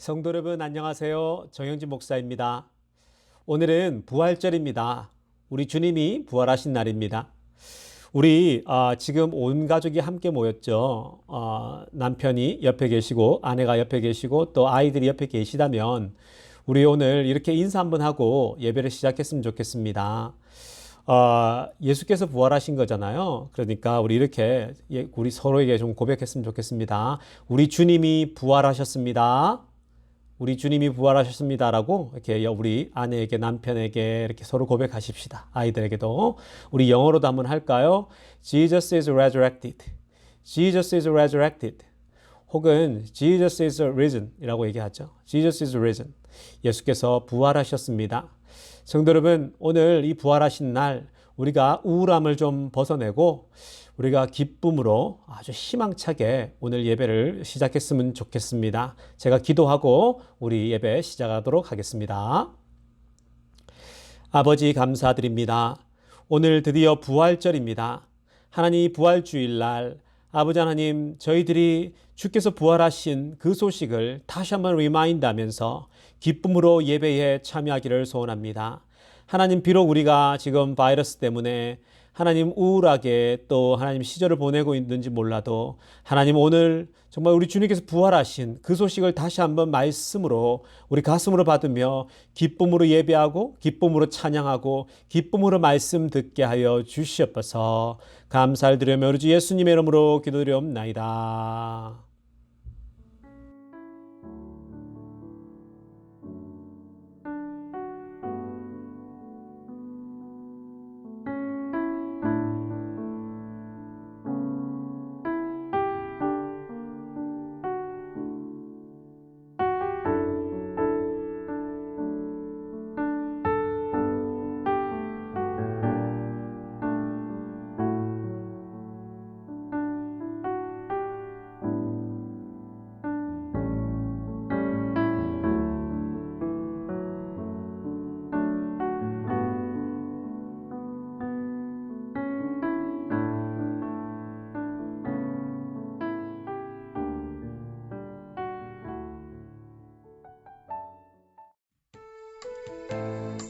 성도 여러분 안녕하세요. 정영진 목사입니다. 오늘은 부활절입니다. 우리 주님이 부활하신 날입니다. 우리 지금 온 가족이 함께 모였죠. 남편이 옆에 계시고 아내가 옆에 계시고 또 아이들이 옆에 계시다면 우리 오늘 이렇게 인사 한번 하고 예배를 시작했으면 좋겠습니다. 예수께서 부활하신 거잖아요. 그러니까 우리 이렇게 우리 서로에게 좀 고백했으면 좋겠습니다. 우리 주님이 부활하셨습니다. 우리 주님이 부활하셨습니다라고 이렇게 우리 아내에게 남편에게 이렇게 서로 고백하십시다. 아이들에게도 우리 영어로도 한번 할까요? Jesus is resurrected. Jesus is resurrected. 혹은 Jesus is risen 이라고 얘기하죠. Jesus is risen. 예수께서 부활하셨습니다. 성도 여러분, 오늘 이 부활하신 날 우리가 우울함을 좀 벗어내고 우리가 기쁨으로 아주 희망차게 오늘 예배를 시작했으면 좋겠습니다. 제가 기도하고 우리 예배 시작하도록 하겠습니다. 아버지 감사드립니다. 오늘 드디어 부활절입니다. 하나님 부활주일날 아버지 하나님 저희들이 주께서 부활하신 그 소식을 다시 한번 리마인드하면서 기쁨으로 예배에 참여하기를 소원합니다. 하나님 비록 우리가 지금 바이러스 때문에 하나님 우울하게 또 하나님 시절을 보내고 있는지 몰라도 하나님 오늘 정말 우리 주님께서 부활하신 그 소식을 다시 한번 말씀으로 우리 가슴으로 받으며 기쁨으로 예배하고 기쁨으로 찬양하고 기쁨으로 말씀 듣게 하여 주시옵소서. 감사를 드리며 우리 주 예수님의 이름으로 기도드리옵나이다.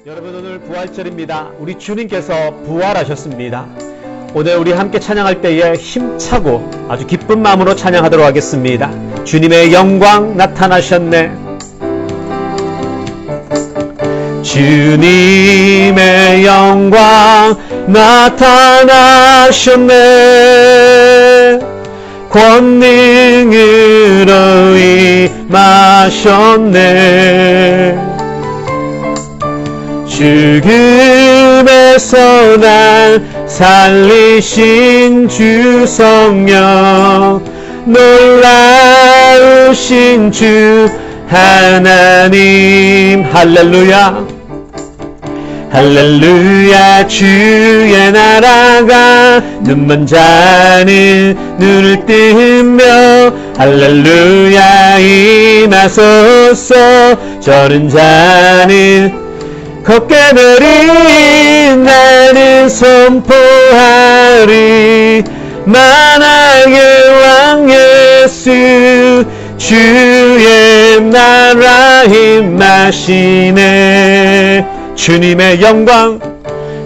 여러분 오늘 부활절입니다. 우리 주님께서 부활하셨습니다. 오늘 우리 함께 찬양할 때에 힘차고 아주 기쁜 마음으로 찬양하도록 하겠습니다. 주님의 영광 나타나셨네. 주님의 영광 나타나셨네. 권능으로 임하셨네. 죽음에서 날 살리신 주 성령 놀라우신 주 하나님 할렐루야 할렐루야. 주의 나라가 눈먼 자는 눈을 뜨며 할렐루야 임하소서. 저른 자는 걷게 되리. 나는 선포하리 만왕의 왕 예수 주의 나라 임하시네. 주님의 영광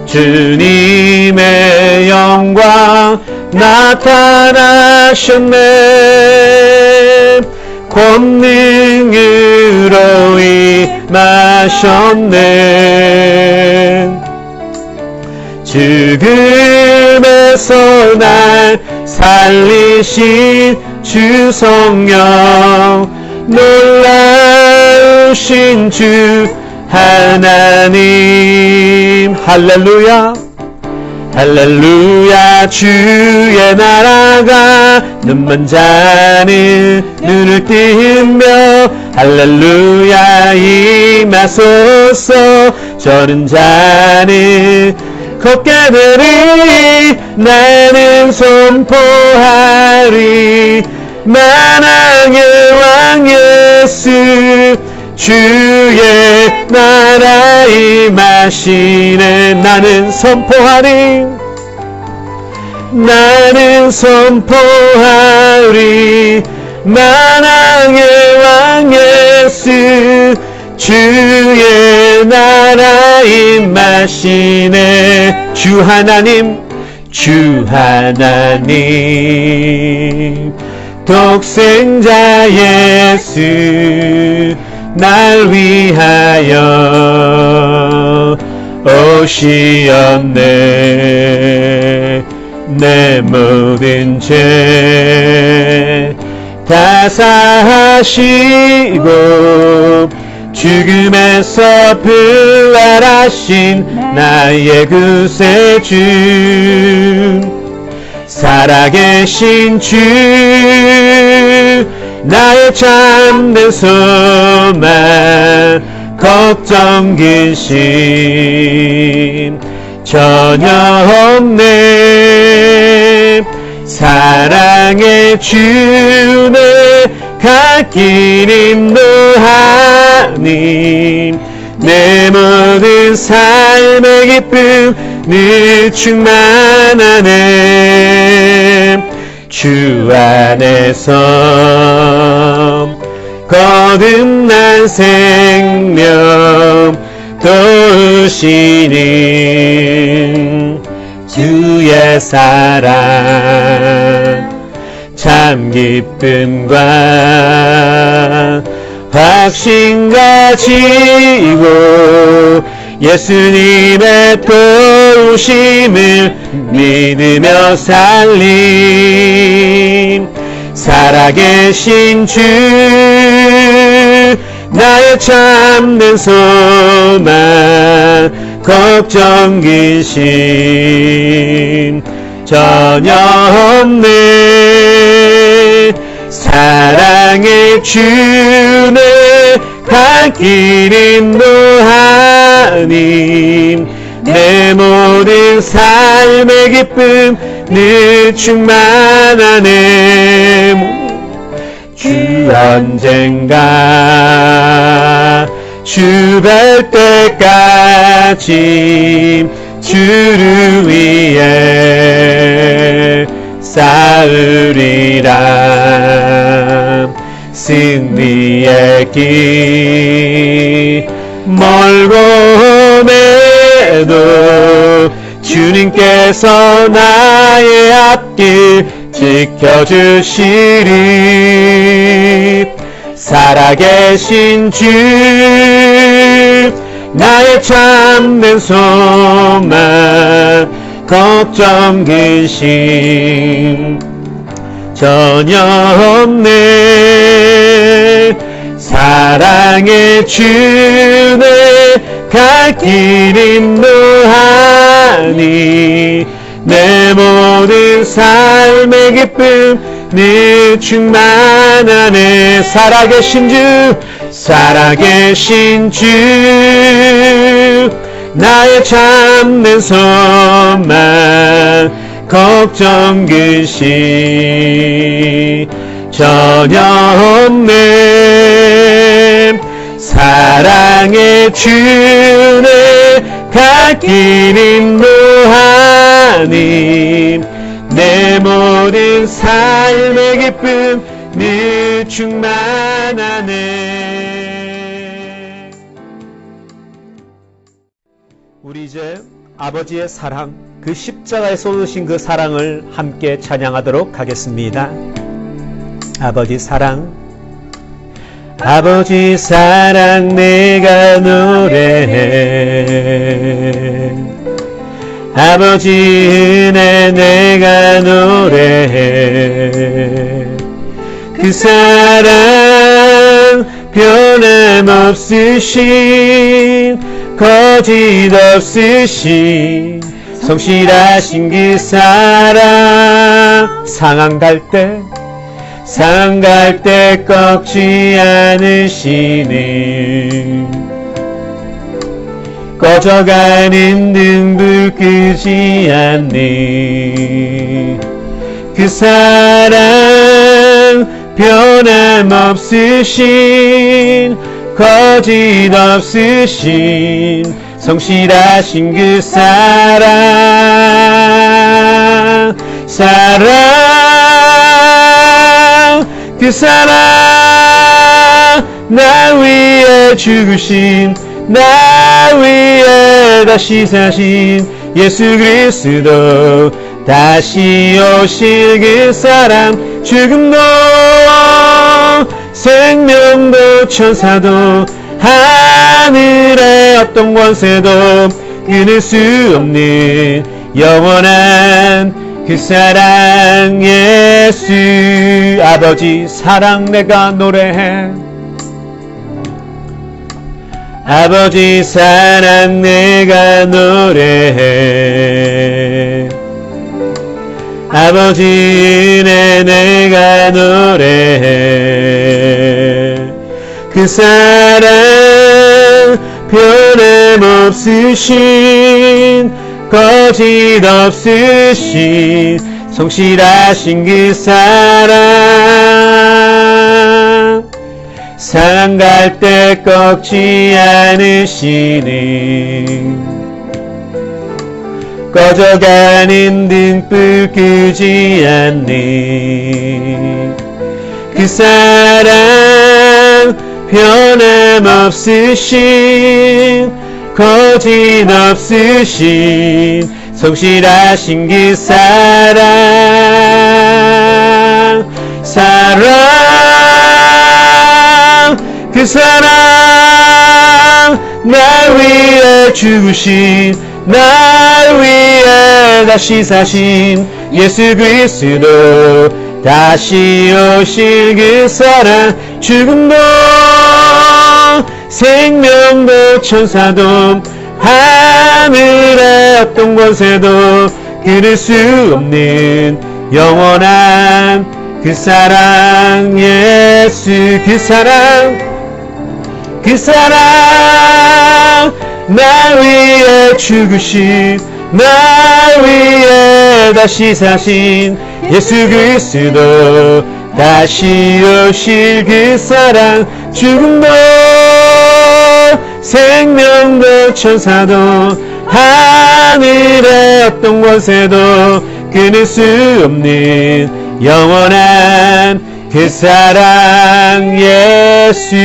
주님의 영광 나타나셨네. 권능으로 임하셨네. 죽음에서 날 살리신 주 성령 놀라우신 주 하나님 할렐루야 할렐루야. 주의 나라가 눈먼 자는 눈을 뜨며 할렐루야 임하소서. 저른 자는 걷게 되리. 나는 선포하리 만왕의 왕 예수 주의 나라 임하시네. 나는 선포하리 나는 선포하리 만왕의 왕 예수 주의 나라 임하시네. 주 하나님 독생자 예수 날 위하여 오시었네. 내 모든 죄 다 사하시고 죽음에서 부활하신 나의 구세주 살아계신 주 나의 참된 소망 걱정 근심 전혀 없네. 사랑의 주네 갈 길 인도하님 내 모든 삶의 기쁨 늘 충만하네. 주 안에서 거듭난 생명 도우시는 주의 사랑 참 기쁨과 확신 가지고 예수님의 도우심을 믿으며 살림 살아계신 주 나의 참된 소망 걱정 근심 전혀 없네. 사랑의 주네 갈 길 인도하님 내 모든 삶의 기쁨 늘 충만하네. 주 언젠가 주 뵐 때까지 주를 위해 싸우리라. 승리의 길 멀고 험해도 주님께서 나의 앞길 지켜주시리. 살아계신 주 나의 참된 소망 걱정 근심 전혀 없네. 사랑의 주네 갈 길 인도하니 내 모든 삶의 기쁨 늘 충만하네. 살아계신 주 살아계신 주 나의 참된 소망 걱정 근심 전혀 없네. 사랑의 주네 갈 길 인도하니 내 모든 삶의 기쁨 늘 충만하네. 우리 이제 아버지의 사랑, 그 십자가에 쏟으신 그 사랑을 함께 찬양하도록 하겠습니다. 아버지 사랑, 아버지 사랑 내가 노래해. 아버지 은혜 내가 노래해. 그 사랑 변함없으신 거짓 없으신 성실하신 그 사랑 상한 갈 때 꺾지 않으시는 꺼져가는 등불 끄지 않는 그 사랑 변함없으신 거짓 없으신 성실하신 그 사랑 그 사랑 나 위에 죽으신 나 위에 다시 사신 예수 그리스도 다시 오실 그 사람 죽음도 생명도 천사도 하늘의 어떤 권세도 끊을 수 없는 영원한 그 사랑 예수 아버지 사랑 내가 노래해 아버지 사랑 내가 노래해 아버지 은혜 내가 노래해 그 사랑 변함없으신 거짓 없으신 성실하신 그 사랑 상갈 때 꺾지 않으시는 꺼져가는 등불 끄지 않는 그 사랑 변함없으신 거짓 없으신 성실하신 그 사랑 그 사랑 나 위에 죽으신 나 위에 다시 사신 예수 그리스도 다시 오실 그 사랑 죽음도 생명도 천사도 하늘의 어떤 권세도 끊을 수 없는 영원한 그 사랑 예수 그 사랑 나 위에 죽으신 나 위에 다시 사신 예수 그리스도 다시 오실 그 사랑 죽음도 생명도 천사도 하늘의 어떤 권세도 끊을 수 없는 영원한 그 사랑 예수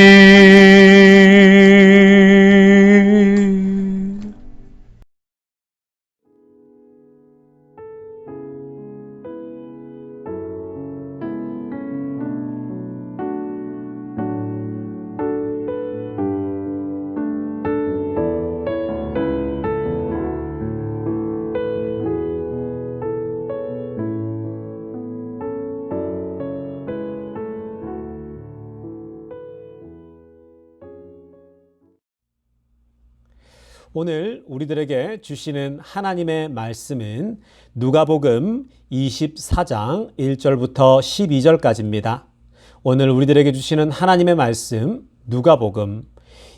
오늘 우리들에게 주시는 하나님의 말씀은 누가복음 24장 1절부터 12절까지입니다. 오늘 우리들에게 주시는 하나님의 말씀 누가복음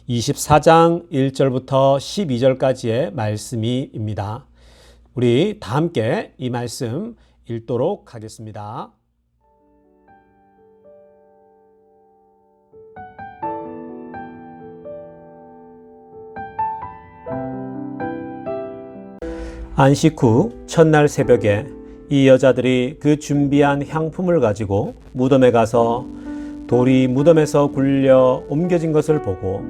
24장 1절부터 12절까지의 말씀입니다. 우리 다 함께 이 말씀 읽도록 하겠습니다. 안식 후 첫날 새벽에 이 여자들이 그 준비한 향품을 가지고 무덤에 가서 돌이 무덤에서 굴려 옮겨진 것을 보고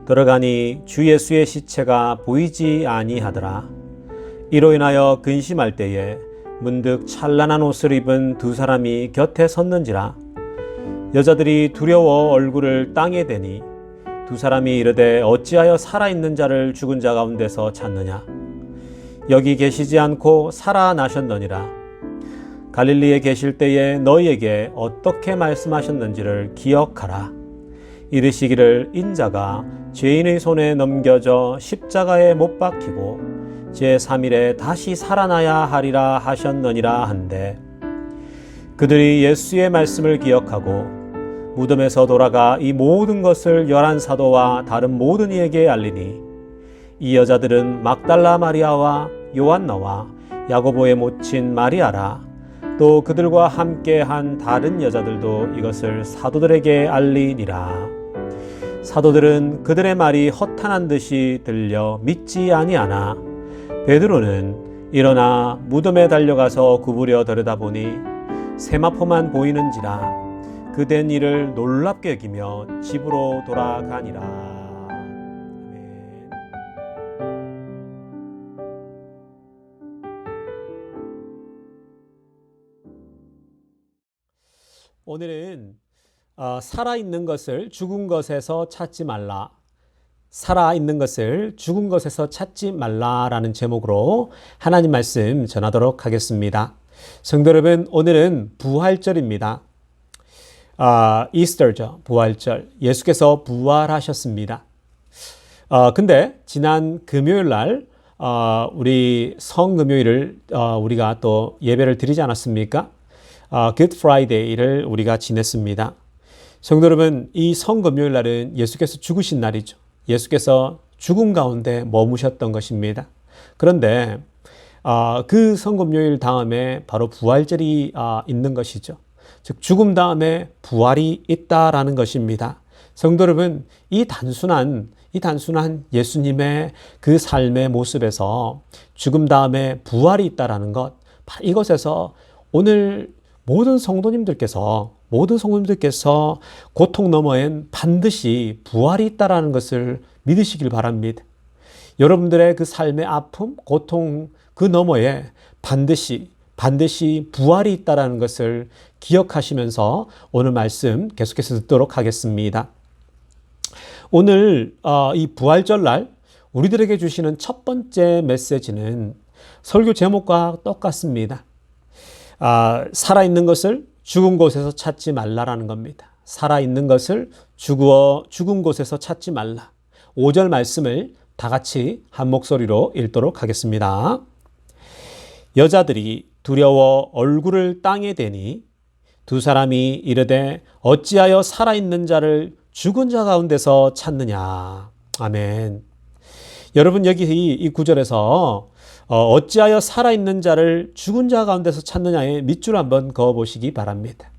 들어가니 주 예수의 시체가 보이지 아니하더라. 이로 인하여 근심할 때에 문득 찬란한 옷을 입은 두 사람이 곁에 섰는지라. 여자들이 두려워 얼굴을 땅에 대니 두 사람이 이르되 어찌하여 살아있는 자를 죽은 자 가운데서 찾느냐. 여기 계시지 않고 살아나셨느니라. 갈릴리에 계실 때에 너희에게 어떻게 말씀하셨는지를 기억하라. 이르시기를 인자가 죄인의 손에 넘겨져 십자가에 못 박히고 제3일에 다시 살아나야 하리라 하셨느니라 한데, 그들이 예수의 말씀을 기억하고 무덤에서 돌아가 이 모든 것을 11사도와 다른 모든 이에게 알리니, 이 여자들은 막달라 마리아와 요한나와 야고보의 모친 마리아라. 또 그들과 함께한 다른 여자들도 이것을 사도들에게 알리니라. 사도들은 그들의 말이 허탄한 듯이 들려 믿지 아니하나 베드로는 일어나 무덤에 달려가서 구부려 들여다보니 세마포만 보이는지라. 그된 일을 놀랍게 여기며 집으로 돌아가니라. 아멘. 오늘은 살아있는 것을 죽은 것에서 찾지 말라. 살아있는 것을 죽은 것에서 찾지 말라라는 제목으로 하나님 말씀 전하도록 하겠습니다. 성도 여러분, 오늘은 부활절입니다. 이스터죠. 부활절. 예수께서 부활하셨습니다. 근데 지난 금요일 날 우리 성금요일을 우리가 또 예배를 드리지 않았습니까? Good Friday를 우리가 지냈습니다. 성도 여러분, 이 성금요일 날은 예수께서 죽으신 날이죠. 예수께서 죽음 가운데 머무셨던 것입니다. 그런데 그 성금요일 다음에 바로 부활절이 있는 것이죠. 즉 죽음 다음에 부활이 있다라는 것입니다. 성도 여러분, 이 단순한 예수님의 그 삶의 모습에서 죽음 다음에 부활이 있다라는 것, 이것에서 오늘 모든 성도님들께서 고통 너머엔 반드시 부활이 있다라는 것을 믿으시길 바랍니다. 여러분들의 그 삶의 아픔, 고통 그 너머에 반드시 부활이 있다라는 것을 기억하시면서 오늘 말씀 계속해서 듣도록 하겠습니다. 오늘 이 부활절 날 우리들에게 주시는 첫 번째 메시지는 설교 제목과 똑같습니다. 살아있는 것을 죽은 곳에서 찾지 말라라는 겁니다. 살아있는 것을 죽은 곳에서 찾지 말라. 5절 말씀을 다 같이 한 목소리로 읽도록 하겠습니다. 여자들이 두려워 얼굴을 땅에 대니 두 사람이 이르되 어찌하여 살아있는 자를 죽은 자 가운데서 찾느냐. 아멘. 여러분, 여기 이 구절에서 어찌하여 살아있는 자를 죽은 자 가운데서 찾느냐에 밑줄 한번 그어보시기 바랍니다.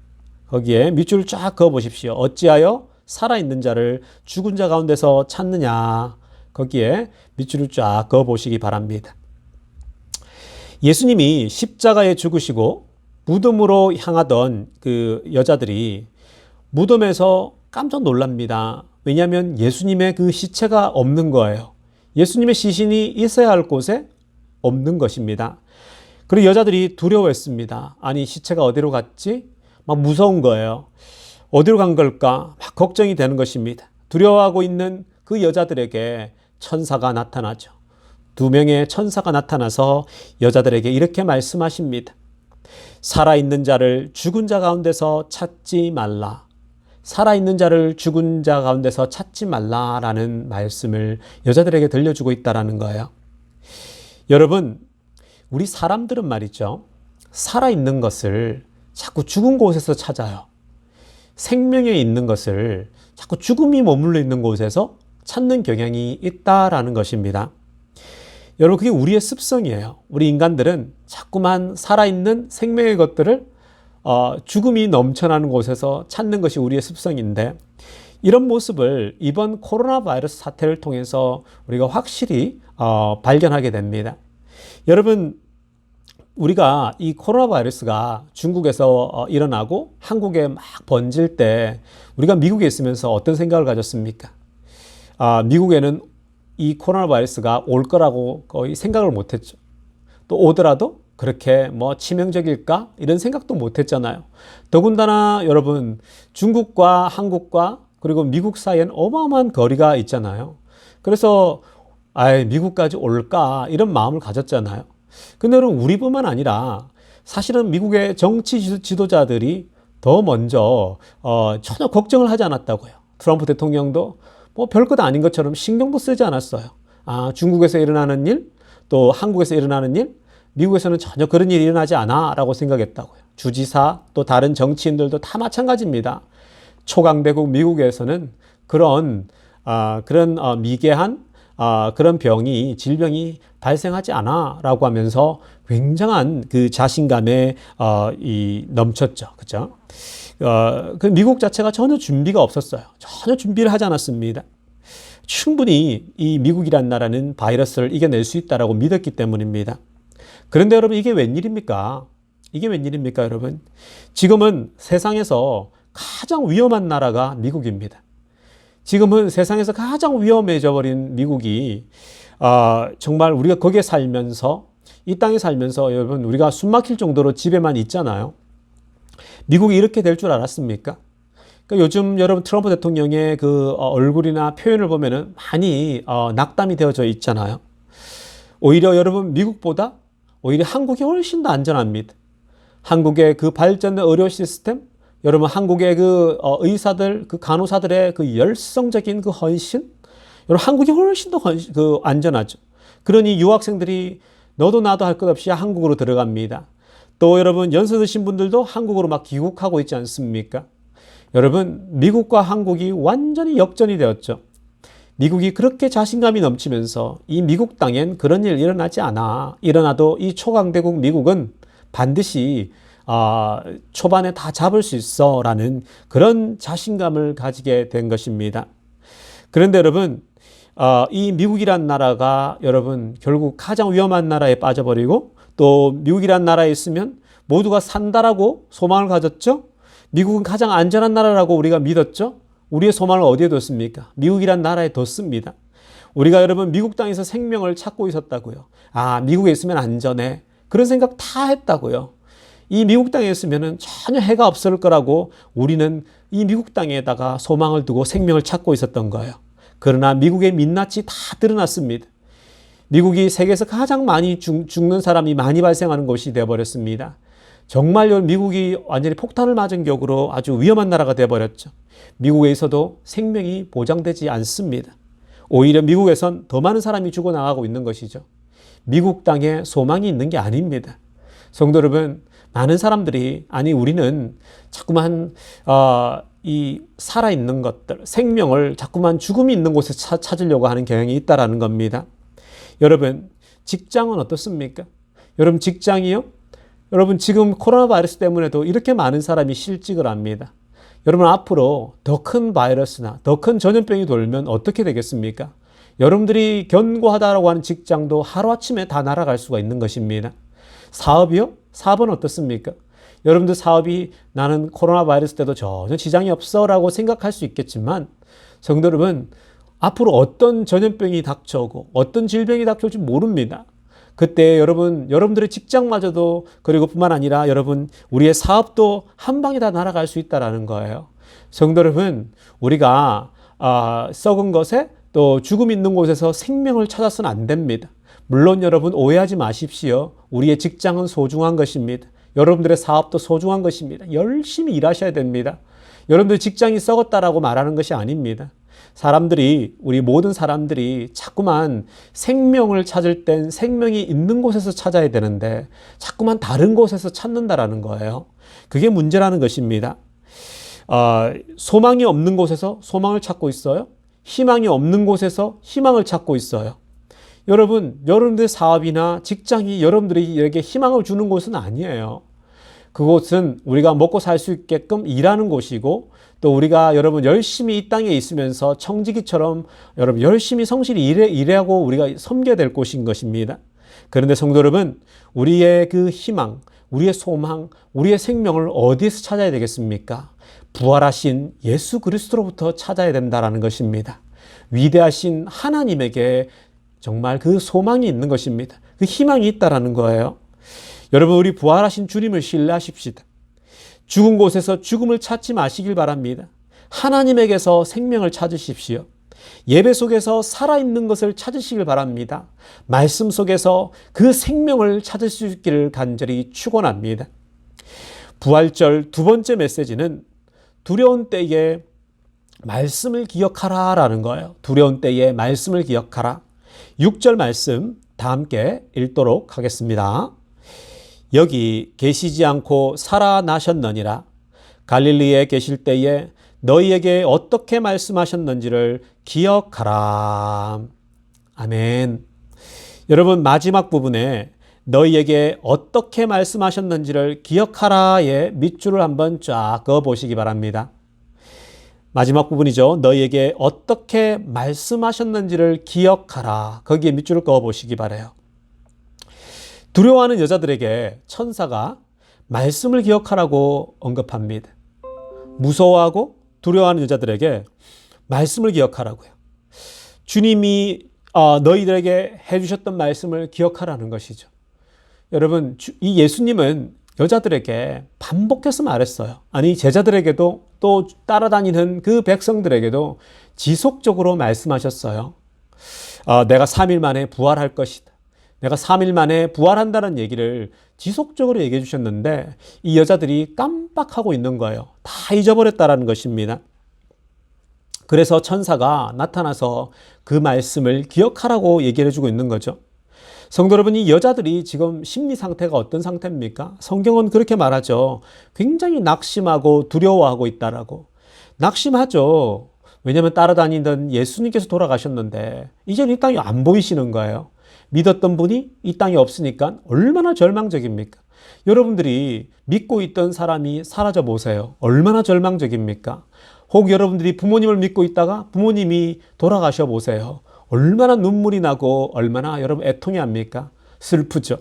거기에 밑줄 쫙 그어보십시오. 어찌하여 살아있는 자를 죽은 자 가운데서 찾느냐. 거기에 밑줄을 쫙 그어보시기 바랍니다. 예수님이 십자가에 죽으시고 무덤으로 향하던 그 여자들이 무덤에서 깜짝 놀랍니다. 왜냐하면 예수님의 그 시체가 없는 거예요. 예수님의 시신이 있어야 할 곳에 없는 것입니다. 그리고 여자들이 두려워했습니다. 아니, 시체가 어디로 갔지? 막 무서운 거예요. 어디로 간 걸까? 막 걱정이 되는 것입니다. 두려워하고 있는 그 여자들에게 천사가 나타나죠. 2명의 천사가 나타나서 여자들에게 이렇게 말씀하십니다. 살아있는 자를 죽은 자 가운데서 찾지 말라. 살아있는 자를 죽은 자 가운데서 찾지 말라라는 말씀을 여자들에게 들려주고 있다는 거예요. 여러분, 우리 사람들은 말이죠. 살아있는 것을 자꾸 죽은 곳에서 찾아요. 생명에 있는 것을 자꾸 죽음이 머물러 있는 곳에서 찾는 경향이 있다라는 것입니다. 여러분, 그게 우리의 습성이에요. 우리 인간들은 자꾸만 살아있는 생명의 것들을 죽음이 넘쳐나는 곳에서 찾는 것이 우리의 습성인데, 이런 모습을 이번 코로나 바이러스 사태를 통해서 우리가 확실히 발견하게 됩니다. 여러분, 우리가 이 코로나 바이러스가 중국에서 일어나고 한국에 막 번질 때 우리가 미국에 있으면서 어떤 생각을 가졌습니까? 미국에는 이 코로나 바이러스가 올 거라고 거의 생각을 못했죠. 또 오더라도 그렇게 치명적일까? 이런 생각도 못했잖아요. 더군다나 여러분, 중국과 한국과 그리고 미국 사이엔 어마어마한 거리가 있잖아요. 그래서 미국까지 올까? 이런 마음을 가졌잖아요. 근데 여러분, 우리뿐만 아니라 사실은 미국의 정치 지도자들이 더 먼저 전혀 걱정을 하지 않았다고요. 트럼프 대통령도 별것 아닌 것처럼 신경도 쓰지 않았어요. 중국에서 일어나는 일, 또 한국에서 일어나는 일, 미국에서는 전혀 그런 일이 일어나지 않아 라고 생각했다고요. 주지사, 또 다른 정치인들도 다 마찬가지입니다. 초강대국 미국에서는 그런 미개한 그런 질병이 발생하지 않아 라고 하면서 굉장한 그 자신감에 넘쳤죠. 그죠? 그 미국 자체가 전혀 준비가 없었어요. 전혀 준비를 하지 않았습니다. 충분히 이 미국이란 나라는 바이러스를 이겨낼 수 있다라고 믿었기 때문입니다. 그런데 여러분, 이게 웬일입니까? 이게 웬일입니까, 여러분? 지금은 세상에서 가장 위험한 나라가 미국입니다. 지금은 세상에서 가장 위험해져 버린 미국이 정말 우리가 거기에 살면서 이 땅에 살면서 여러분 우리가 숨막힐 정도로 집에만 있잖아요. 미국이 이렇게 될 줄 알았습니까? 그러니까 요즘 여러분 트럼프 대통령의 그 얼굴이나 표현을 보면은 많이 낙담이 되어져 있잖아요. 오히려 여러분 미국보다 오히려 한국이 훨씬 더 안전합니다. 한국의 그 발전된 의료 시스템, 여러분 한국의 그 의사들, 그 간호사들의 그 열성적인 그 헌신, 여러분 한국이 훨씬 더 안전하죠. 그러니 유학생들이 너도 나도 할 것 없이 한국으로 들어갑니다. 또 여러분 연세 드신 분들도 한국으로 막 귀국하고 있지 않습니까? 여러분 미국과 한국이 완전히 역전이 되었죠. 미국이 그렇게 자신감이 넘치면서 이 미국 땅엔 그런 일 일어나지 않아. 일어나도 이 초강대국 미국은 반드시 초반에 다 잡을 수 있어 라는 그런 자신감을 가지게 된 것입니다. 그런데 여러분 이 미국이란 나라가 여러분 결국 가장 위험한 나라에 빠져버리고 또 미국이란 나라에 있으면 모두가 산다라고 소망을 가졌죠. 미국은 가장 안전한 나라라고 우리가 믿었죠. 우리의 소망을 어디에 뒀습니까? 미국이란 나라에 뒀습니다. 우리가 여러분 미국 땅에서 생명을 찾고 있었다고요. 미국에 있으면 안전해. 그런 생각 다 했다고요. 이 미국 땅에 있으면 전혀 해가 없을 거라고 우리는 이 미국 땅에다가 소망을 두고 생명을 찾고 있었던 거예요. 그러나 미국의 민낯이 다 드러났습니다. 미국이 세계에서 가장 많이 죽는 사람이 많이 발생하는 곳이 되어버렸습니다. 정말요, 미국이 완전히 폭탄을 맞은 격으로 아주 위험한 나라가 되어버렸죠. 미국에서도 생명이 보장되지 않습니다. 오히려 미국에선 더 많은 사람이 죽어나가고 있는 것이죠. 미국 땅에 소망이 있는 게 아닙니다. 성도 여러분, 많은 사람들이 우리는 자꾸만 이 살아있는 것들, 생명을 자꾸만 죽음이 있는 곳에 찾으려고 하는 경향이 있다라는 겁니다. 여러분, 직장은 어떻습니까? 여러분, 직장이요? 여러분, 지금 코로나 바이러스 때문에도 이렇게 많은 사람이 실직을 합니다. 여러분, 앞으로 더 큰 바이러스나 더 큰 전염병이 돌면 어떻게 되겠습니까? 여러분들이 견고하다라고 하는 직장도 하루아침에 다 날아갈 수가 있는 것입니다. 사업이요? 사업은 어떻습니까? 여러분들 사업이 나는 코로나 바이러스 때도 전혀 지장이 없어 라고 생각할 수 있겠지만 성도 여러분, 앞으로 어떤 전염병이 닥쳐오고 어떤 질병이 닥쳐올지 모릅니다. 그때 여러분들의 직장마저도 그리고 뿐만 아니라 여러분 우리의 사업도 한 방에 다 날아갈 수 있다는 거예요. 성도 여러분, 우리가 썩은 것에 또 죽음 있는 곳에서 생명을 찾아서는 안 됩니다. 물론 여러분 오해하지 마십시오. 우리의 직장은 소중한 것입니다. 여러분들의 사업도 소중한 것입니다. 열심히 일하셔야 됩니다. 여러분들 직장이 썩었다라고 말하는 것이 아닙니다. 우리 모든 사람들이 자꾸만 생명을 찾을 땐 생명이 있는 곳에서 찾아야 되는데 자꾸만 다른 곳에서 찾는다라는 거예요. 그게 문제라는 것입니다. 소망이 없는 곳에서 소망을 찾고 있어요. 희망이 없는 곳에서 희망을 찾고 있어요. 여러분들의 사업이나 직장이 여러분들에게 희망을 주는 곳은 아니에요. 그곳은 우리가 먹고 살 수 있게끔 일하는 곳이고 또 우리가 여러분 열심히 이 땅에 있으면서 청지기처럼 여러분 열심히 성실히 일하고 우리가 섬겨야 될 곳인 것입니다. 그런데 성도 여러분, 우리의 그 희망, 우리의 소망, 우리의 생명을 어디에서 찾아야 되겠습니까? 부활하신 예수 그리스도로부터 찾아야 된다라는 것입니다. 위대하신 하나님에게 정말 그 소망이 있는 것입니다. 그 희망이 있다라는 거예요. 여러분, 우리 부활하신 주님을 신뢰하십시다. 죽은 곳에서 죽음을 찾지 마시길 바랍니다. 하나님에게서 생명을 찾으십시오. 예배 속에서 살아있는 것을 찾으시길 바랍니다. 말씀 속에서 그 생명을 찾을 수 있기를 간절히 축원합니다. 부활절 두 번째 메시지는 두려운 때에 말씀을 기억하라 라는 거예요. 두려운 때에 말씀을 기억하라. 6절 말씀 다 함께 읽도록 하겠습니다. 여기 계시지 않고 살아나셨느니라. 갈릴리에 계실 때에 너희에게 어떻게 말씀하셨는지를 기억하라. 아멘. 여러분, 마지막 부분에 너희에게 어떻게 말씀하셨는지를 기억하라의 밑줄을 한번 쫙 그어 보시기 바랍니다. 마지막 부분이죠. 너희에게 어떻게 말씀하셨는지를 기억하라. 거기에 밑줄을 그어 보시기 바라요. 두려워하는 여자들에게 천사가 말씀을 기억하라고 언급합니다. 무서워하고 두려워하는 여자들에게 말씀을 기억하라고요. 주님이 너희들에게 해주셨던 말씀을 기억하라는 것이죠. 여러분, 이 예수님은 여자들에게 반복해서 말했어요. 아니, 제자들에게도 또 따라다니는 그 백성들에게도 지속적으로 말씀하셨어요. 내가 3일 만에 부활할 것이다. 내가 3일 만에 부활한다는 얘기를 지속적으로 얘기해 주셨는데 이 여자들이 깜빡하고 있는 거예요. 다 잊어버렸다라는 것입니다. 그래서 천사가 나타나서 그 말씀을 기억하라고 얘기를 해주고 있는 거죠. 성도 여러분, 이 여자들이 지금 심리 상태가 어떤 상태입니까? 성경은 그렇게 말하죠. 굉장히 낙심하고 두려워하고 있다라고. 낙심하죠. 왜냐하면 따라다니던 예수님께서 돌아가셨는데 이제는 이 땅이 안 보이시는 거예요. 믿었던 분이 이 땅에 없으니까 얼마나 절망적입니까? 여러분들이 믿고 있던 사람이 사라져 보세요. 얼마나 절망적입니까? 혹 여러분들이 부모님을 믿고 있다가 부모님이 돌아가셔 보세요. 얼마나 눈물이 나고 얼마나 여러분 애통이 합니까? 슬프죠.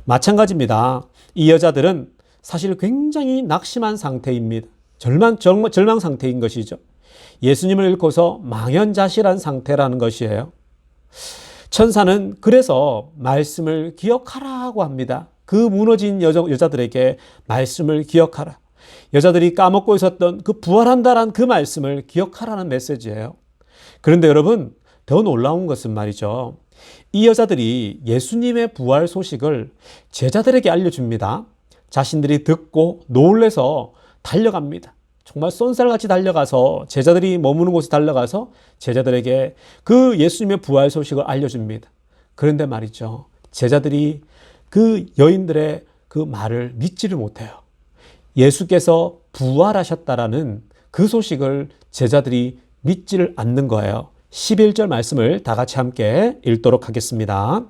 마찬가지입니다. 이 여자들은 사실 굉장히 낙심한 상태입니다. 절망 상태인 것이죠. 예수님을 잃고서 망연자실한 상태라는 것이에요. 천사는 그래서 말씀을 기억하라고 합니다. 그 무너진 여자들에게 말씀을 기억하라. 여자들이 까먹고 있었던 그 부활한다란 그 말씀을 기억하라는 메시지예요. 그런데 여러분, 더 놀라운 것은 말이죠. 이 여자들이 예수님의 부활 소식을 제자들에게 알려줍니다. 자신들이 듣고 놀래서 달려갑니다. 정말 쏜살같이 달려가서 제자들이 머무는 곳에 달려가서 제자들에게 그 예수님의 부활 소식을 알려줍니다. 그런데 말이죠. 제자들이 그 여인들의 그 말을 믿지를 못해요. 예수께서 부활하셨다라는 그 소식을 제자들이 믿지를 않는 거예요. 11절 말씀을 다 같이 함께 읽도록 하겠습니다.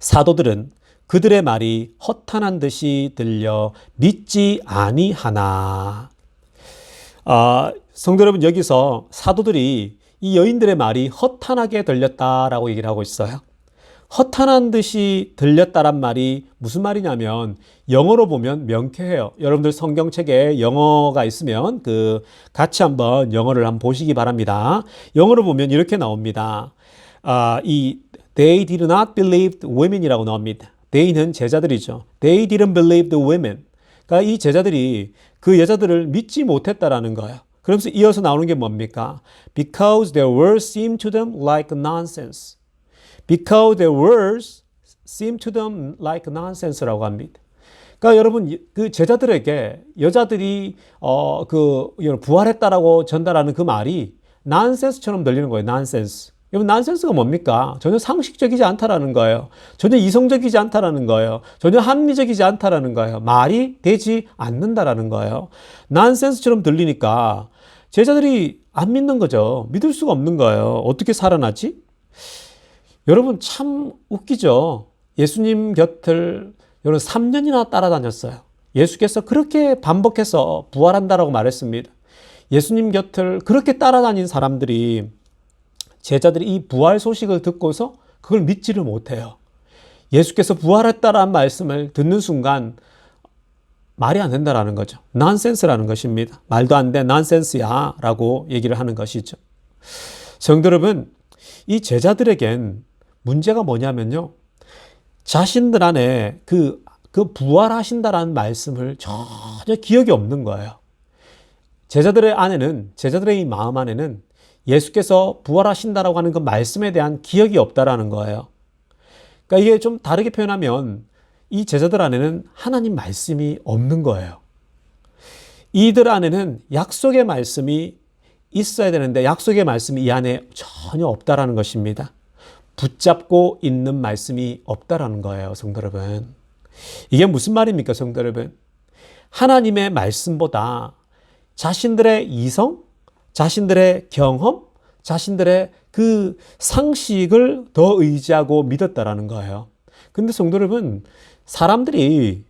사도들은 그들의 말이 허탄한 듯이 들려 믿지 아니하나. 성도 여러분, 여기서 사도들이 이 여인들의 말이 허탄하게 들렸다라고 얘기를 하고 있어요. 허탄한 듯이 들렸다란 말이 무슨 말이냐면 영어로 보면 명쾌해요. 여러분들 성경책에 영어가 있으면 같이 한번 영어를 한번 보시기 바랍니다. 영어로 보면 이렇게 나옵니다. They did not believe the women이라고 나옵니다. They는 제자들이죠. They didn't believe the women. 그러니까 이 제자들이 그 여자들을 믿지 못했다라는 거예요. 그러면서 이어서 나오는 게 뭡니까? Because their words seemed to them like nonsense. Because their words seemed to them like nonsense라고 합니다. 그러니까 여러분, 그 제자들에게 여자들이 부활했다라고 전달하는 그 말이 nonsense처럼 들리는 거예요. nonsense. 여러분, nonsense가 뭡니까? 전혀 상식적이지 않다라는 거예요. 전혀 이성적이지 않다라는 거예요. 전혀 합리적이지 않다라는 거예요. 말이 되지 않는다라는 거예요. nonsense처럼 들리니까 제자들이 안 믿는 거죠. 믿을 수가 없는 거예요. 어떻게 살아나지? 여러분, 참 웃기죠. 예수님 곁을 여러분 3년이나 따라다녔어요. 예수께서 그렇게 반복해서 부활한다라고 말했습니다. 예수님 곁을 그렇게 따라다닌 사람들이, 제자들이 이 부활 소식을 듣고서 그걸 믿지를 못해요. 예수께서 부활했다라는 말씀을 듣는 순간 말이 안 된다라는 거죠. 난센스라는 것입니다. 말도 안 돼, 난센스야 라고 얘기를 하는 것이죠. 성도 여러분, 이 제자들에겐 문제가 뭐냐면요. 자신들 안에 그 부활하신다라는 말씀을 전혀 기억이 없는 거예요. 제자들의 안에는, 제자들의 이 마음 안에는 예수께서 부활하신다라고 하는 그 말씀에 대한 기억이 없다라는 거예요. 그러니까 이게 좀 다르게 표현하면 이 제자들 안에는 하나님 말씀이 없는 거예요. 이들 안에는 약속의 말씀이 있어야 되는데 약속의 말씀이 이 안에 전혀 없다라는 것입니다. 붙잡고 있는 말씀이 없다라는 거예요, 성도 여러분. 이게 무슨 말입니까, 성도 여러분? 하나님의 말씀보다 자신들의 이성, 자신들의 경험, 자신들의 그 상식을 더 의지하고 믿었다라는 거예요. 근데 성도 여러분, 사람들이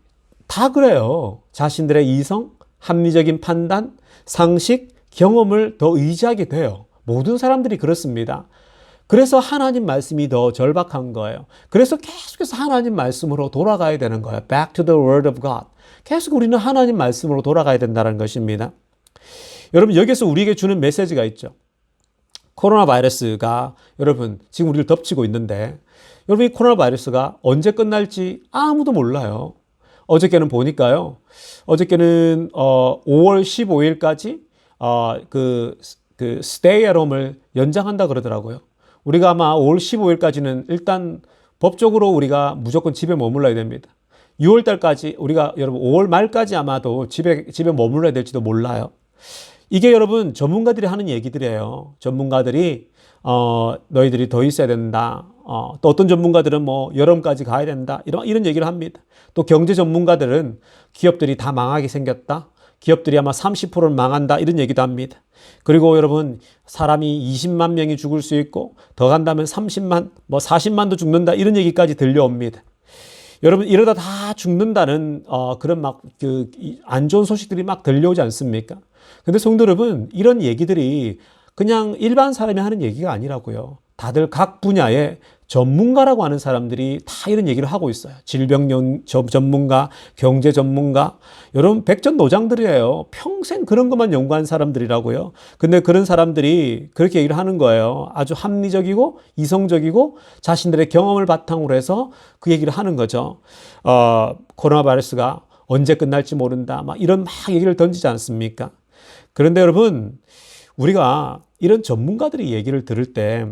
다 그래요. 자신들의 이성, 합리적인 판단, 상식, 경험을 더 의지하게 돼요. 모든 사람들이 그렇습니다. 그래서 하나님 말씀이 더 절박한 거예요. 그래서 계속해서 하나님 말씀으로 돌아가야 되는 거예요. Back to the word of God. 계속 우리는 하나님 말씀으로 돌아가야 된다는 것입니다. 여러분 여기서 우리에게 주는 메시지가 있죠. 코로나 바이러스가 여러분 지금 우리를 덮치고 있는데 여러분 이 코로나 바이러스가 언제 끝날지 아무도 몰라요. 어저께는 보니까요. 어저께는 5월 15일까지 그 stay at home을 연장한다 그러더라고요. 우리가 아마 5월 15일까지는 일단 법적으로 우리가 무조건 집에 머물러야 됩니다. 6월 달까지 우리가 여러분 5월 말까지 아마도 집에 머물러야 될지도 몰라요. 이게 여러분 전문가들이 하는 얘기들이에요. 전문가들이 너희들이 더 있어야 된다. 또 어떤 전문가들은 뭐 여름까지 가야 된다. 이런 얘기를 합니다. 또 경제 전문가들은 기업들이 다 망하게 생겼다. 기업들이 아마 30%는 망한다. 이런 얘기도 합니다. 그리고 여러분 사람이 20만 명이 죽을 수 있고 더 간다면 30만, 뭐 40만도 죽는다. 이런 얘기까지 들려옵니다. 여러분 이러다 다 죽는다는 그런 막 안 좋은 소식들이 막 들려오지 않습니까? 근데 성도 여러분 이런 얘기들이 그냥 일반 사람이 하는 얘기가 아니라고요. 다들 각 분야의 전문가라고 하는 사람들이 다 이런 얘기를 하고 있어요. 질병 전문가, 경제 전문가, 여러분 백전노장들이에요. 평생 그런 것만 연구한 사람들이라고요. 근데 그런 사람들이 그렇게 얘기를 하는 거예요. 아주 합리적이고 이성적이고 자신들의 경험을 바탕으로 해서 그 얘기를 하는 거죠. 코로나 바이러스가 언제 끝날지 모른다. 막 이런 막 얘기를 던지지 않습니까? 그런데 여러분 우리가 이런 전문가들이 얘기를 들을 때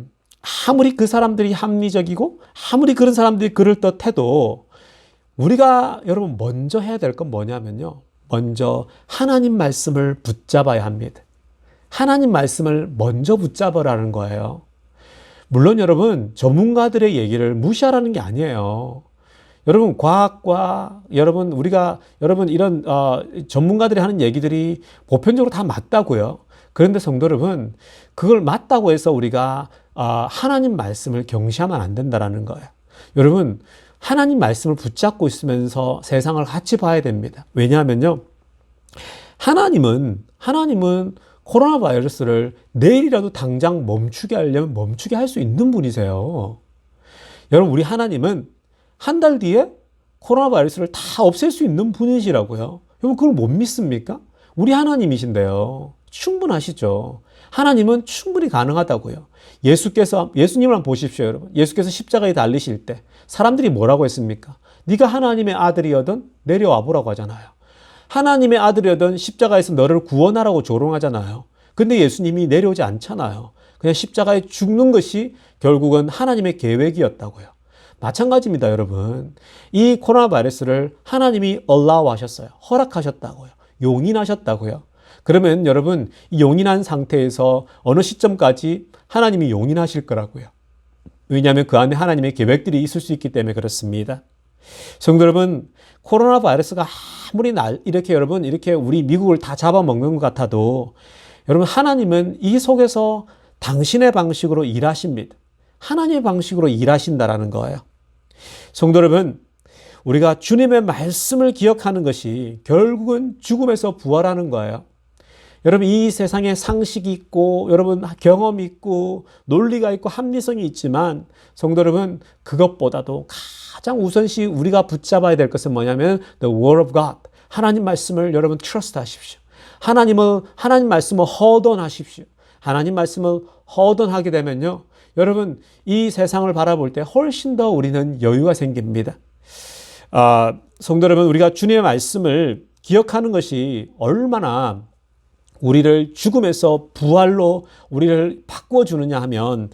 아무리 그 사람들이 합리적이고 아무리 그런 사람들이 그럴듯해도 우리가 여러분 먼저 해야 될 건 뭐냐면요. 먼저 하나님 말씀을 붙잡아야 합니다. 하나님 말씀을 먼저 붙잡으라는 거예요. 물론 여러분 전문가들의 얘기를 무시하라는 게 아니에요. 여러분 과학과 여러분 이런 전문가들이 하는 얘기들이 보편적으로 다 맞다고요. 그런데 성도 여러분 그걸 맞다고 해서 우리가 하나님 말씀을 경시하면 안 된다라는 거예요. 여러분 하나님 말씀을 붙잡고 있으면서 세상을 같이 봐야 됩니다. 왜냐하면요. 하나님은 코로나 바이러스를 내일이라도 당장 멈추게 하려면 멈추게 할 수 있는 분이세요. 여러분 우리 하나님은 한 달 뒤에 코로나 바이러스를 다 없앨 수 있는 분이시라고요. 여러분 그걸 못 믿습니까? 우리 하나님이신데요. 충분하시죠. 하나님은 충분히 가능하다고요. 예수님을 한번 보십시오, 여러분. 예수께서 십자가에 달리실 때 사람들이 뭐라고 했습니까? 네가 하나님의 아들이여든 내려와 보라고 하잖아요. 하나님의 아들이여든 십자가에서 너를 구원하라고 조롱하잖아요. 근데 예수님이 내려오지 않잖아요. 그냥 십자가에 죽는 것이 결국은 하나님의 계획이었다고요. 마찬가지입니다, 여러분. 이 코로나 바이러스를 하나님이 allow 하셨어요. 허락하셨다고요. 용인하셨다고요. 그러면 여러분 이 용인한 상태에서 어느 시점까지 하나님이 용인하실 거라고요. 왜냐하면 그 안에 하나님의 계획들이 있을 수 있기 때문에 그렇습니다. 성도 여러분, 코로나 바이러스가 아무리 이렇게 우리 미국을 다 잡아먹는 것 같아도 여러분 하나님은 이 속에서 당신의 방식으로 일하십니다. 하나님의 방식으로 일하신다라는 거예요. 성도 여러분, 우리가 주님의 말씀을 기억하는 것이 결국은 죽음에서 부활하는 거예요. 여러분 이 세상에 상식이 있고 여러분 경험이 있고 논리가 있고 합리성이 있지만 성도 여러분 그것보다도 가장 우선시 우리가 붙잡아야 될 것은 뭐냐면 The Word of God. 하나님 말씀을 여러분 trust 하십시오. 하나님 말씀을 hold on 하십시오. 하나님 말씀을 hold on 하게 되면요. 여러분 이 세상을 바라볼 때 훨씬 더 우리는 여유가 생깁니다. 성도 여러분 우리가 주님의 말씀을 기억하는 것이 얼마나 우리를 죽음에서 부활로 우리를 바꿔주느냐 하면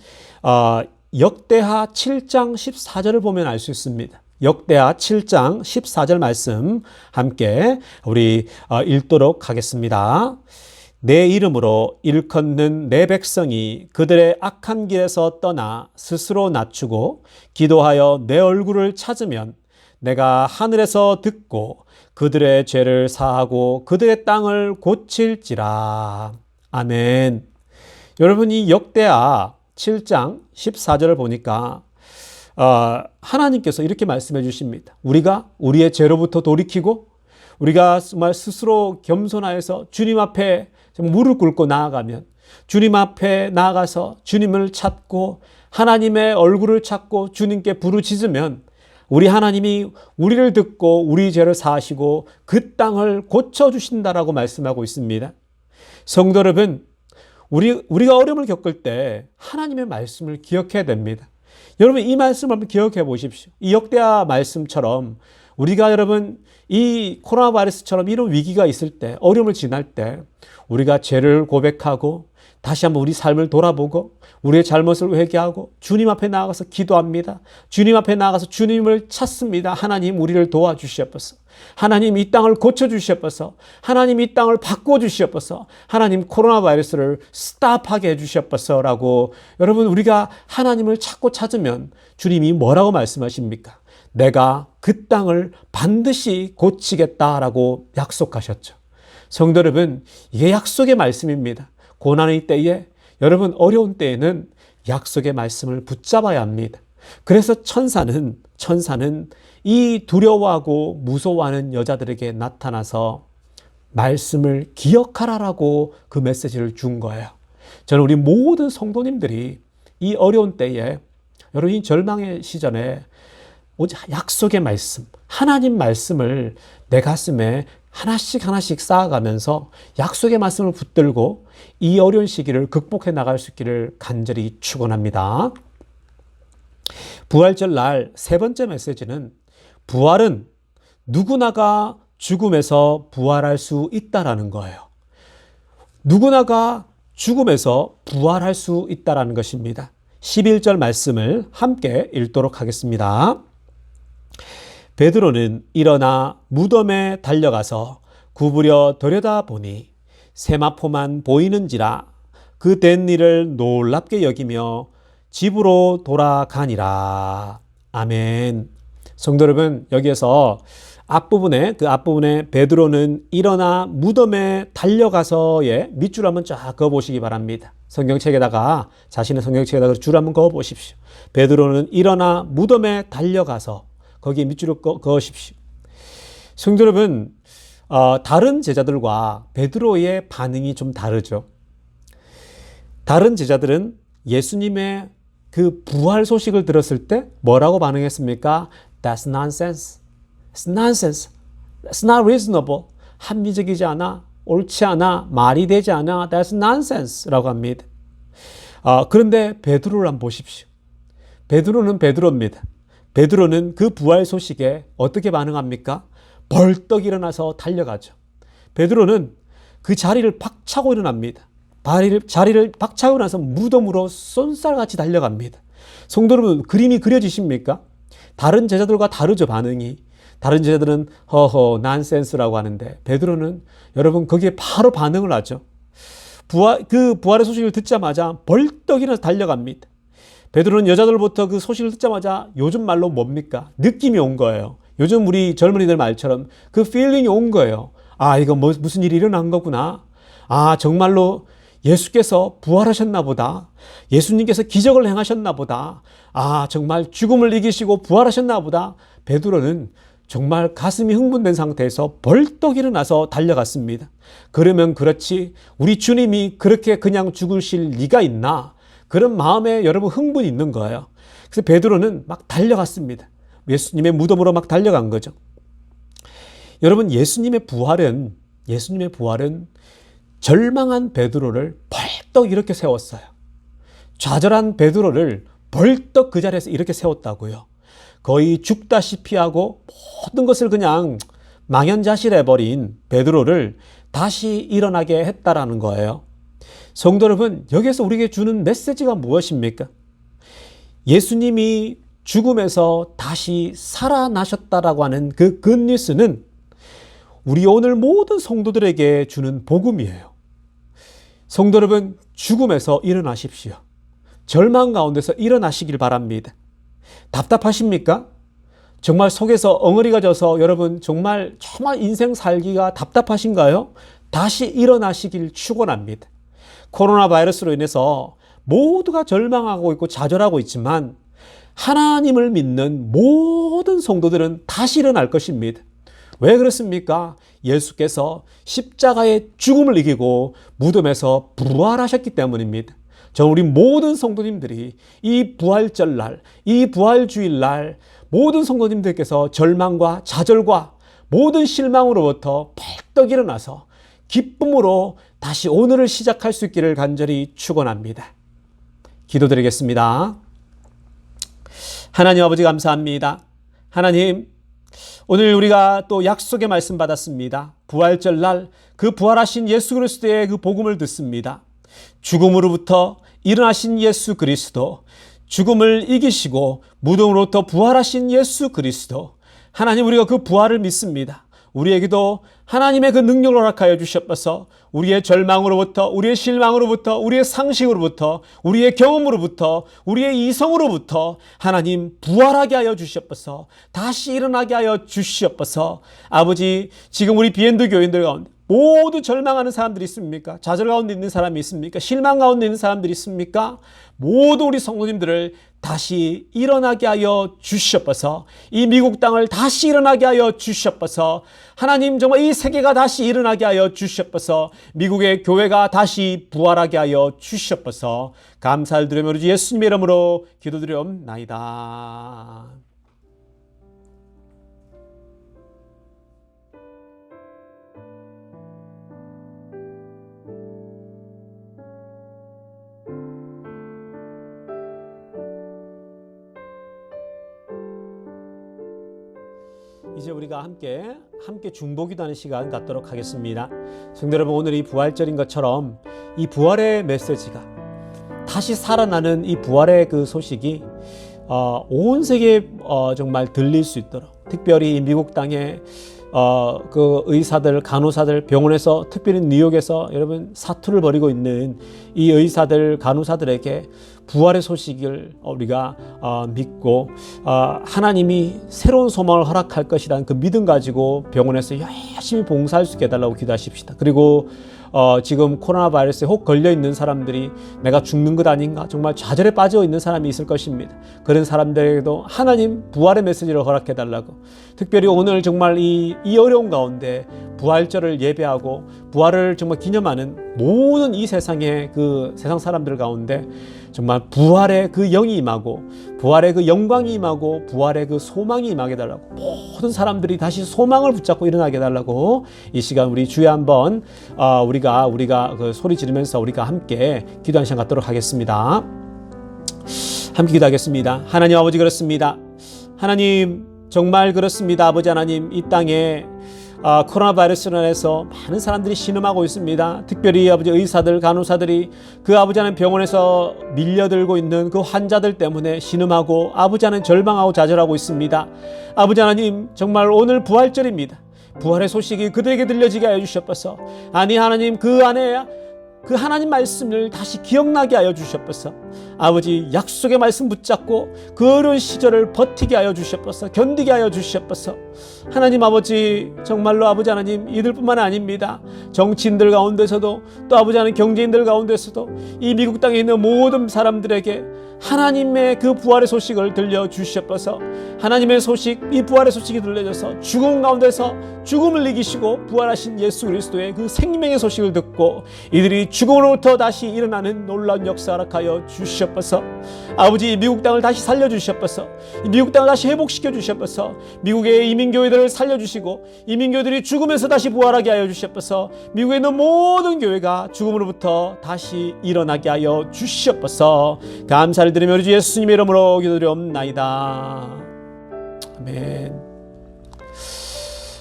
역대하 7장 14절을 보면 알 수 있습니다. 역대하 7장 14절 말씀 함께 우리 읽도록 하겠습니다. 내 이름으로 일컫는 내 백성이 그들의 악한 길에서 떠나 스스로 낮추고 기도하여 내 얼굴을 찾으면 내가 하늘에서 듣고 그들의 죄를 사하고 그들의 땅을 고칠지라. 아멘. 여러분 이 역대하 7장 14절을 보니까 하나님께서 이렇게 말씀해 주십니다. 우리가 우리의 죄로부터 돌이키고 우리가 정말 스스로 겸손하여서 주님 앞에 무릎 꿇고 나아가면 주님 앞에 나아가서 주님을 찾고 하나님의 얼굴을 찾고 주님께 부르짖으면 우리 하나님이 우리를 듣고 우리 죄를 사하시고 그 땅을 고쳐주신다라고 말씀하고 있습니다. 성도 여러분, 우리가 어려움을 겪을 때 하나님의 말씀을 기억해야 됩니다. 여러분, 이 말씀을 한번 기억해 보십시오. 이 역대하 말씀처럼 우리가 여러분 이 코로나 바이러스처럼 이런 위기가 있을 때, 어려움을 지날 때 우리가 죄를 고백하고 다시 한번 우리 삶을 돌아보고 우리의 잘못을 회개하고 주님 앞에 나아가서 기도합니다. 주님 앞에 나아가서 주님을 찾습니다. 하나님, 우리를 도와주시옵소서. 하나님, 이 땅을 고쳐주시옵소서. 하나님, 이 땅을 바꿔주시옵소서. 하나님, 코로나 바이러스를 스탑하게 해주시옵소서라고 여러분, 우리가 하나님을 찾으면 주님이 뭐라고 말씀하십니까? 내가 그 땅을 반드시 고치겠다라고 약속하셨죠. 성도 여러분, 이게 약속의 말씀입니다. 고난의 때에, 여러분 어려운 때에는 약속의 말씀을 붙잡아야 합니다. 그래서 천사는 이 두려워하고 무서워하는 여자들에게 나타나서 말씀을 기억하라라고 그 메시지를 준 거예요. 저는 우리 모든 성도님들이 이 어려운 때에, 여러분 이 절망의 시절에 오직 약속의 말씀, 하나님 말씀을 내 가슴에 하나씩 쌓아가면서 약속의 말씀을 붙들고 이 어려운 시기를 극복해 나갈 수 있기를 간절히 축원합니다. 부활절 날 세 번째 메시지는 부활은 누구나가 죽음에서 부활할 수 있다라는 거예요. 누구나가 죽음에서 부활할 수 있다라는 것입니다. 11절 말씀을 함께 읽도록 하겠습니다. 베드로는 일어나 무덤에 달려가서 구부려 들여다보니 세마포만 보이는지라 그 된 일을 놀랍게 여기며 집으로 돌아가니라. 아멘. 성도 여러분, 여기에서 앞부분에 베드로는 일어나 무덤에 달려가서의 밑줄 한번 쫙 그어보시기 바랍니다. 자신의 성경책에다가 줄 한번 그어보십시오. 베드로는 일어나 무덤에 달려가서 거기에 밑줄을 그으십시오. 성도 여러분, 다른 제자들과 베드로의 반응이 좀 다르죠. 다른 제자들은 예수님의 그 부활 소식을 들었을 때 뭐라고 반응했습니까? That's nonsense. It's nonsense. That's not reasonable. 합리적이지 않아. 옳지 않아. 말이 되지 않아. That's nonsense. 라고 합니다. 그런데 베드로를 한번 보십시오. 베드로는 베드로입니다. 베드로는 그 부활 소식에 어떻게 반응합니까? 벌떡 일어나서 달려가죠. 베드로는 그 자리를 박차고 일어납니다. 자리를 박차고 일어나서 무덤으로 쏜살같이 달려갑니다. 성도 여러분, 그림이 그려지십니까? 다른 제자들과 다르죠, 반응이. 다른 제자들은 허허 난센스라고 하는데 베드로는 여러분 거기에 바로 반응을 하죠. 그 부활의 소식을 듣자마자 벌떡 일어나서 달려갑니다. 베드로는 여자들부터 그 소식을 듣자마자 요즘 말로 뭡니까? 느낌이 온 거예요. 요즘 우리 젊은이들 말처럼 그 필링이 온 거예요. 아, 이거 무슨 일이 일어난 거구나. 아, 정말로 예수께서 부활하셨나 보다. 예수님께서 기적을 행하셨나 보다. 아, 정말 죽음을 이기시고 부활하셨나 보다. 베드로는 정말 가슴이 흥분된 상태에서 벌떡 일어나서 달려갔습니다. 그러면 그렇지, 우리 주님이 그렇게 그냥 죽으실 리가 있나? 그런 마음에 여러분 흥분이 있는 거예요. 그래서 베드로는 막 달려갔습니다. 예수님의 무덤으로 막 달려간 거죠. 여러분, 예수님의 부활은 절망한 베드로를 벌떡 이렇게 세웠어요. 좌절한 베드로를 벌떡 그 자리에서 이렇게 세웠다고요. 거의 죽다시피 하고 모든 것을 그냥 망연자실해버린 베드로를 다시 일어나게 했다라는 거예요. 성도 여러분, 여기에서 우리에게 주는 메시지가 무엇입니까? 예수님이 죽음에서 다시 살아나셨다라고 하는 그 굿뉴스는 우리 오늘 모든 성도들에게 주는 복음이에요. 성도 여러분, 죽음에서 일어나십시오. 절망 가운데서 일어나시길 바랍니다. 답답하십니까? 정말 속에서 엉어리가 져서 여러분 정말 인생 살기가 답답하신가요? 다시 일어나시길 축원합니다. 코로나 바이러스로 인해서 모두가 절망하고 있고 좌절하고 있지만 하나님을 믿는 모든 성도들은 다시 일어날 것입니다. 왜 그렇습니까? 예수께서 십자가의 죽음을 이기고 무덤에서 부활하셨기 때문입니다. 우리 모든 성도님들이 이 부활절날, 이 부활주일날 모든 성도님들께서 절망과 좌절과 모든 실망으로부터 벌떡 일어나서 기쁨으로 다시 오늘을 시작할 수 있기를 간절히 축원합니다. 기도드리겠습니다. 하나님 아버지 감사합니다. 하나님, 오늘 우리가 또 약속의 말씀 받았습니다. 부활절 날 그 부활하신 예수 그리스도의 그 복음을 듣습니다. 죽음으로부터 일어나신 예수 그리스도, 죽음을 이기시고 무덤으로부터 부활하신 예수 그리스도, 하나님, 우리가 그 부활을 믿습니다. 우리에게도 하나님의 그 능력을 허락하여 주셨어서 우리의 절망으로부터, 우리의 실망으로부터, 우리의 상식으로부터, 우리의 경험으로부터, 우리의 이성으로부터 하나님 부활하게 하여 주셨어서 다시 일어나게 하여 주셨어서 아버지, 지금 우리 비엔드 교인들 가운데 모두 절망하는 사람들이 있습니까? 좌절 가운데 있는 사람이 있습니까? 실망 가운데 있는 사람들이 있습니까? 모두 우리 성도님들을 다시 일어나게 하여 주셨어서 이 미국 땅을 다시 일어나게 하여 주셨어서 하나님, 정말 이 세계가 다시 일어나게 하여 주셨어서 미국의 교회가 다시 부활하게 하여 주셨어서 감사를 드리며 우리 예수님의 이름으로 기도드리옵나이다. 이제 우리가 함께 중보기도하는 시간 갖도록 하겠습니다. 성도 여러분, 오늘 이 부활절인 것처럼 이 부활의 메시지가 다시 살아나는 이 부활의 그 소식이 온 세계에 정말 들릴 수 있도록, 특별히 이 미국 땅에 그 의사들, 간호사들, 병원에서, 특별히 뉴욕에서 여러분 사투를 벌이고 있는 이 의사들, 간호사들에게 부활의 소식을 우리가 믿고 하나님이 새로운 소망을 허락할 것이라는 그 믿음 가지고 병원에서 열심히 봉사할 수 있게 해달라고 기도하십시다. 그리고 지금 코로나 바이러스에 혹 걸려 있는 사람들이 내가 죽는 것 아닌가, 정말 좌절에 빠져 있는 사람이 있을 것입니다. 그런 사람들에게도 하나님 부활의 메시지를 허락해 달라고, 특별히 오늘 정말 이 어려운 가운데 부활절을 예배하고 부활을 정말 기념하는 모든 이 세상의 그 세상 사람들 가운데 정말 부활의 그 영이 임하고 부활의 그 영광이 임하고 부활의 그 소망이 임하게 달라고, 모든 사람들이 다시 소망을 붙잡고 일어나게 달라고 이 시간 우리 주에 한번 우리가 그 소리 지르면서 우리가 함께 기도하는 시간 갖도록 하겠습니다. 함께 기도하겠습니다. 하나님 아버지, 그렇습니다. 하나님, 정말 그렇습니다. 아버지 하나님, 이 땅에 코로나 바이러스로 인해서 많은 사람들이 신음하고 있습니다. 특별히 아버지 의사들, 간호사들이 그 아버지 하나님 병원에서 밀려들고 있는 그 환자들 때문에 신음하고 아버지 하나님 절망하고 좌절하고 있습니다. 아버지 하나님, 정말 오늘 부활절입니다. 부활의 소식이 그들에게 들려지게 하여 주셨어서, 아니 하나님, 그 안에 그 하나님 말씀을 다시 기억나게 하여 주셨어서 아버지, 약속의 말씀 붙잡고 그 어려운 시절을 버티게 하여 주셨어서, 견디게 하여 주셨어서 하나님 아버지, 정말로 아버지 하나님, 이들뿐만 아닙니다. 정치인들 가운데서도 또 아버지 하나님 경제인들 가운데서도 이 미국 땅에 있는 모든 사람들에게 하나님의 그 부활의 소식을 들려주셨어서 하나님의 소식, 이 부활의 소식이 들려져서 죽음 가운데서 죽음을 이기시고 부활하신 예수 그리스도의 그 생명의 소식을 듣고 이들이 죽음으로부터 다시 일어나는 놀라운 역사 허락하여 주셨어서 아버지, 미국 땅을 다시 살려주셨어서 미국 땅을 다시 회복시켜 주셨어서 미국의 이민교회들을 살려주시고 이민교회들이 죽으면서 다시 부활하게 하여 주셨어서 미국에 있는 모든 교회가 죽음으로부터 다시 일어나게 하여 주셨어서 감사를 드리며 우리 주 예수님의 이름으로 기도드리옵나이다. 아멘.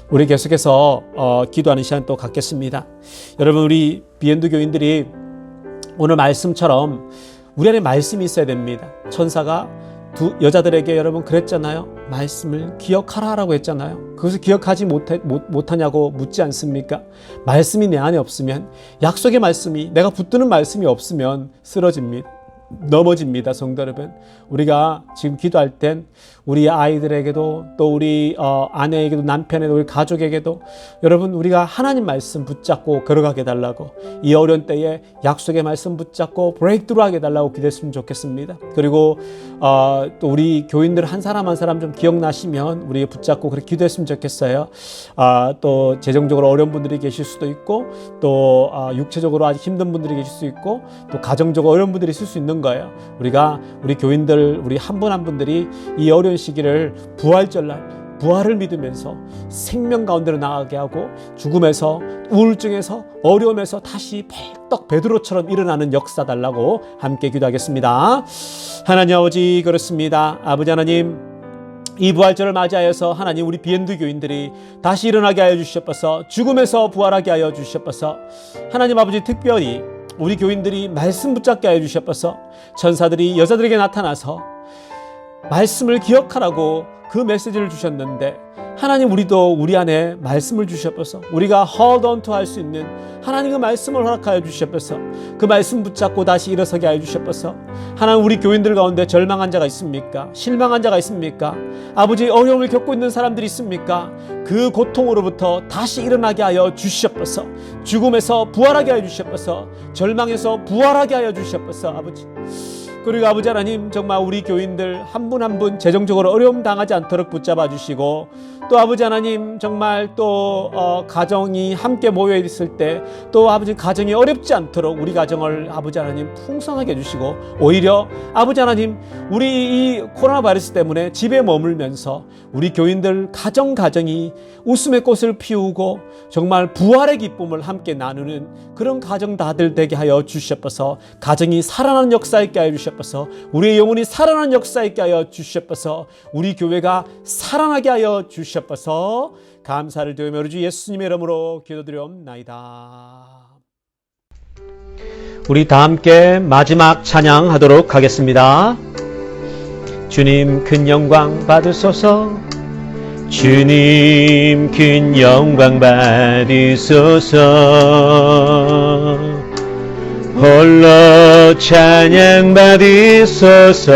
우리 계속해서 기도하는 시간 또 갖겠습니다. 여러분, 우리 비엔드 교인들이 오늘 말씀처럼 우리 안에 말씀이 있어야 됩니다. 천사가 두 여자들에게 여러분 그랬잖아요. 말씀을 기억하라라고 했잖아요. 그것을 기억하지 못하냐고 묻지 않습니까? 말씀이 내 안에 없으면, 약속의 말씀이, 내가 붙드는 말씀이 없으면 쓰러집니다. 넘어집니다. 성도 여러분, 우리가 지금 기도할 땐 우리 아이들에게도 또 우리 아내에게도 남편에게도 우리 가족에게도 여러분, 우리가 하나님 말씀 붙잡고 걸어가게 달라고, 이 어려운 때에 약속의 말씀 붙잡고 브레이크드로 하게 달라고 기도했으면 좋겠습니다. 그리고 또 우리 교인들 한 사람 한 사람 좀 기억나시면 우리 붙잡고 그렇게 기도했으면 좋겠어요. 또 재정적으로 어려운 분들이 계실 수도 있고, 또 육체적으로 아직 힘든 분들이 계실 수 있고, 또 가정적으로 어려운 분들이 있을 수 있는 거예요. 우리 교인들, 우리 한 분 한 분들이 이 어려운 시기를 부활절날 부활을 믿으면서 생명 가운데로 나가게 하고 죽음에서, 우울증에서, 어려움에서 다시 펄떡 베드로처럼 일어나는 역사 달라고 함께 기도하겠습니다. 하나님 아버지, 그렇습니다. 아버지 하나님, 이 부활절을 맞이하여서 하나님, 우리 비엔드 교인들이 다시 일어나게 하여 주시옵소서. 죽음에서 부활하게 하여 주시옵소서. 하나님 아버지, 특별히 우리 교인들이 말씀 붙잡게 하여 주시옵소서. 천사들이 여자들에게 나타나서 말씀을 기억하라고 그 메시지를 주셨는데, 하나님, 우리도 우리 안에 말씀을 주시옵소서. 우리가 hold on to 할 수 있는 하나님 그 말씀을 허락하여 주시옵소서. 그 말씀 붙잡고 다시 일어서게 하여 주시옵소서. 하나님, 우리 교인들 가운데 절망한 자가 있습니까? 실망한 자가 있습니까? 아버지, 어려움을 겪고 있는 사람들이 있습니까? 그 고통으로부터 다시 일어나게 하여 주시옵소서. 죽음에서 부활하게 하여 주시옵소서. 절망에서 부활하게 하여 주시옵소서. 아버지, 그리고 아버지 하나님, 정말 우리 교인들 한 분 한 분 재정적으로 어려움 당하지 않도록 붙잡아 주시고, 또 아버지 하나님, 정말 또 가정이 함께 모여 있을 때 또 아버지 가정이 어렵지 않도록 우리 가정을 아버지 하나님 풍성하게 해주시고, 오히려 아버지 하나님, 우리 이 코로나 바이러스 때문에 집에 머물면서 우리 교인들 가정이 웃음의 꽃을 피우고 정말 부활의 기쁨을 함께 나누는 그런 가정 다들 되게 하여 주시옵소서. 가정이 살아나는 역사 있게 하여 주시옵소서. 우리의 영혼이 살아나는 역사 있게 하여 주시옵소서. 우리 교회가 살아나게 하여 주시옵소서. 감사를 드리며 우리 주 예수님의 이름으로 기도드리옵나이다. 우리 다 함께 마지막 찬양하도록 하겠습니다. 주님 큰 영광 받으소서. 주님 큰 영광 받으소서. 홀로 찬양 받으소서.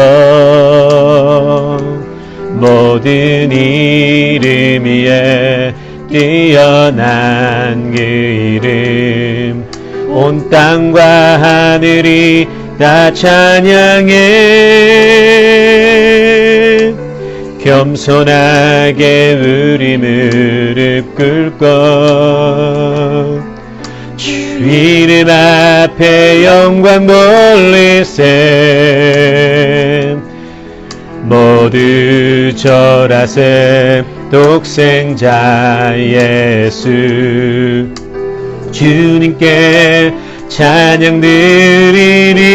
모든 이름 위에 뛰어난 그 이름, 온 땅과 하늘이 다 찬양해. 겸손하게 우리 무릎 꿇고 주 이름 앞에 영광 돌리세. 모두 절하세. 독생자 예수 주님께 찬양 드리리.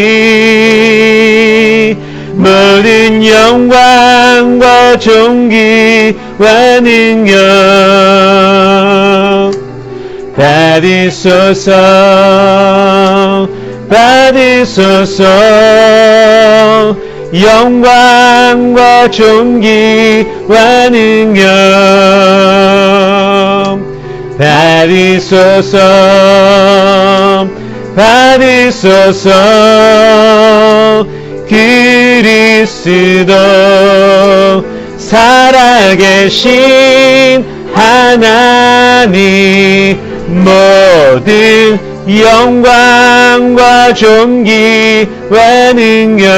모든 영광과 존귀와 능력 받으소서. 받으소서. 영광과 존귀와 능력 받으소서. 받으소서. 그리스도 살아계신 하나님, 모든 영광과 존귀와 능력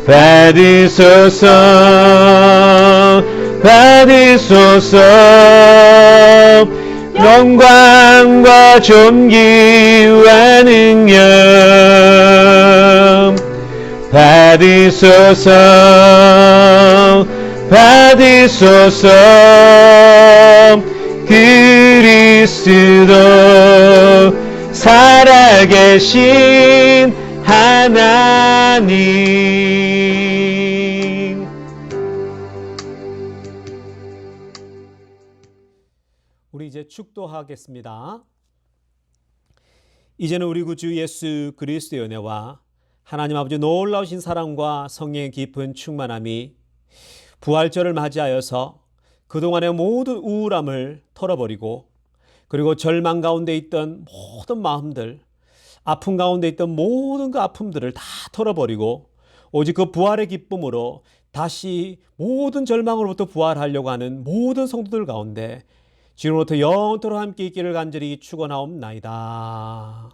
받으소서. 받으소서. 영광과 존귀와 능력 받으소서. 받으소서. 그리스도 살아계신 하나님. 우리 이제 축도하겠습니다. 이제는 우리 구주 예수 그리스도의 은혜와 하나님 아버지 놀라우신 사랑과 성령의 깊은 충만함이 부활절을 맞이하여서 그동안의 모든 우울함을 털어버리고, 그리고 절망 가운데 있던 모든 마음들, 아픔 가운데 있던 모든 그 아픔들을 다 털어버리고 오직 그 부활의 기쁨으로 다시 모든 절망으로부터 부활하려고 하는 모든 성도들 가운데 지금부터 영원토록 함께 있기를 간절히 축원하옵나이다.